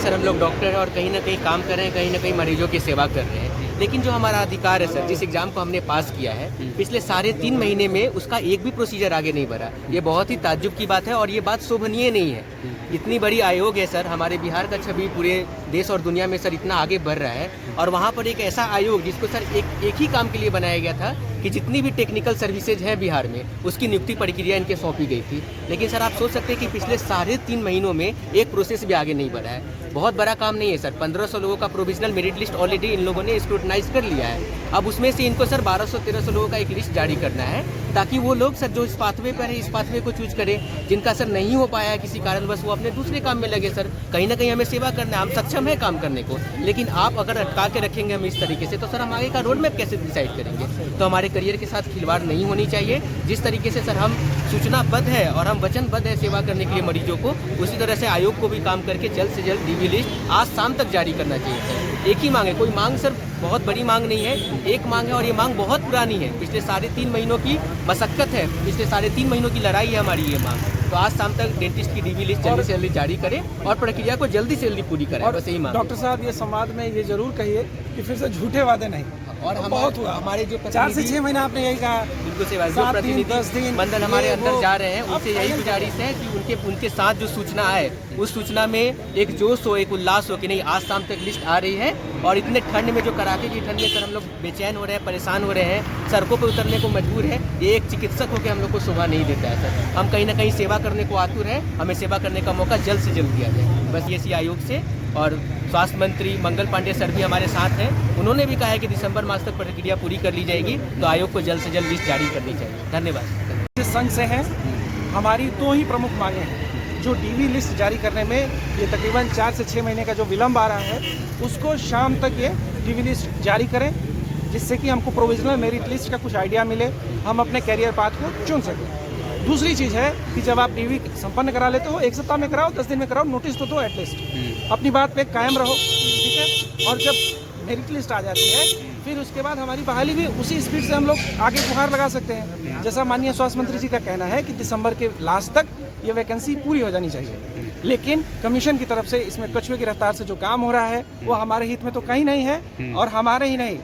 Sir हम लोग doctor हैं और कहीं ना कहीं काम कर रहे हैं, कहीं ना कहीं मरीजों की सेवा कर रहे हैं, लेकिन जो हमारा अधिकार है सर, जिस एग्ज़ाम को हमने पास किया है, पिछले 3.5 महीने में उसका एक भी प्रोसीजर आगे नहीं बढ़ा। ये बहुत ही ताज्जुब की बात है और ये बात शोभनीय नहीं है। इतनी बड़ी आयोग है सर, हमारे बिहार का छवि पूरे देश और दुनिया में सर इतना आगे बढ़ रहा है, और वहाँ पर एक ऐसा आयोग जिसको सर एक ही काम के लिए बनाया गया था कि जितनी भी टेक्निकल सर्विसेज हैं बिहार में, उसकी नियुक्ति प्रक्रिया इनके सौंपी गई थी। लेकिन सर आप सोच सकते हैं कि पिछले 3.5 महीनों में एक प्रोसेस भी आगे नहीं बढ़ा है। बहुत बड़ा काम नहीं है सर। 1500 लोगों का provisional merit list already in लोगों ने स्क्रूटनाइज कर लिया है। अब उसमें से इनको सर 1200-1300 लोगों का एक लिस्ट जारी करना है, ताकि वो लोग सर जो इस पाथवे पर है, इस पाथवे को चूज करें। जिनका सर नहीं हो पाया है किसी कारणवश, वो अपने दूसरे काम में लगे सर। कहीं ना कहीं हमें सेवा करना है, हम सक्षम है काम करने को, लेकिन आप अगर अटका के रखेंगे हम इस तरीके से, तो सर हम आगे का रोड मैप कैसे डिसाइड करेंगे। तो हमारे करियर के साथ खिलवाड़ नहीं होनी चाहिए। जिस तरीके से सर हम सूचनाबद्ध है और हम वचनबद्ध है सेवा करने के लिए मरीजों को, उसी तरह से आयोग को भी काम करके जल्द से जल्द डीबी लिस्ट आज शाम तक जारी करना चाहिए सर। एक ही मांग है, कोई मांग सर बहुत बड़ी मांग नहीं है, एक मांग है, और ये मांग बहुत पुरानी है। पिछले 3.5 महीनों की मशक्कत है, पिछले 3.5 महीनों की लड़ाई है हमारी ये मांग। तो आज शाम तक डेंटिस्ट की डीबी लिस्ट जल्दी से जल्दी जारी करें और प्रक्रिया को जल्दी से जल्दी पूरी करें। बस यही मांग। डॉक्टर साहब, ये संवाद में ये जरूर कहिए कि फिर से झूठे वादे नहीं। और हम बहुत हुआ, हमारे जो 4 से 6 महीना आपने यही कहा। बिल्कुल से जो प्रतिनिधि मंडल हमारे अंदर जा रहे हैं, उनसे यही गुजारिश है कि उनके साथ जो सूचना आए, उस सूचना में एक जोश हो, एक उल्लास हो कि नहीं आज शाम तक लिस्ट आ रही है। और इतने ठंड में, जो कड़ाके की ठंड में सर हम लोग बेचैन हो रहे हैं, परेशान हो रहे हैं, सड़कों पर उतरने को मजबूर है। ये एक चिकित्सक होकर हम लोग को शोभा नहीं देता है सर। हम कहीं ना कहीं सेवा करने को आतुर है, हमें सेवा करने का मौका जल्द से जल्द दिया जाए। बस ये आयोग से, और स्वास्थ्य मंत्री मंगल पांडे सर भी हमारे साथ हैं। उन्होंने भी कहा है कि दिसंबर मास तक प्रक्रिया पूरी कर ली जाएगी, तो आयोग को जल्द से जल्द लिस्ट जारी करनी चाहिए। धन्यवाद। संघ से हैं, हमारी 2 ही प्रमुख मांगे हैं। जो डीबी लिस्ट जारी करने में ये तकरीबन 4 से 6 महीने का जो विलम्ब आ रहा है, उसको शाम तक ये डीबी लिस्ट जारी करें, जिससे कि हमको प्रोविजनल मेरिट लिस्ट का कुछ आइडिया मिले, हम अपने कैरियर पाथ को चुन सकें। दूसरी चीज़ है कि जब आप डीबी संपन्न करा लेते हो, 1 सप्ताह में कराओ, 10 दिन में कराओ, नोटिस तो दो एटलीस्ट। अपनी बात पे कायम रहो, ठीक है। और जब मेरिट लिस्ट आ जाती है, फिर उसके बाद हमारी बहाली भी उसी स्पीड से हम लोग आगे गुहार लगा सकते हैं। जैसा माननीय स्वास्थ्य मंत्री जी का कहना है कि दिसंबर के लास्ट तक ये वैकेंसी पूरी हो जानी चाहिए। लेकिन कमीशन की तरफ से इसमें कछुए की रफ्तार से जो काम हो रहा है, वो हमारे हित में तो कहीं नहीं है। और हमारे ही नहीं,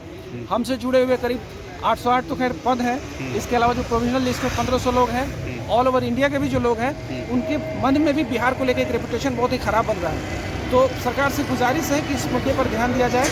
हमसे जुड़े हुए करीब 808 तो खैर पद हैं, इसके अलावा जो प्रोविजनल लिस्ट में 1500 लोग हैं, ऑल ओवर इंडिया के भी जो लोग हैं, उनके मन में भी बिहार को लेकर एक रेपुटेशन बहुत ही खराब बन रहा है। तो सरकार से गुजारिश है कि इस मुद्दे पर ध्यान दिया जाए।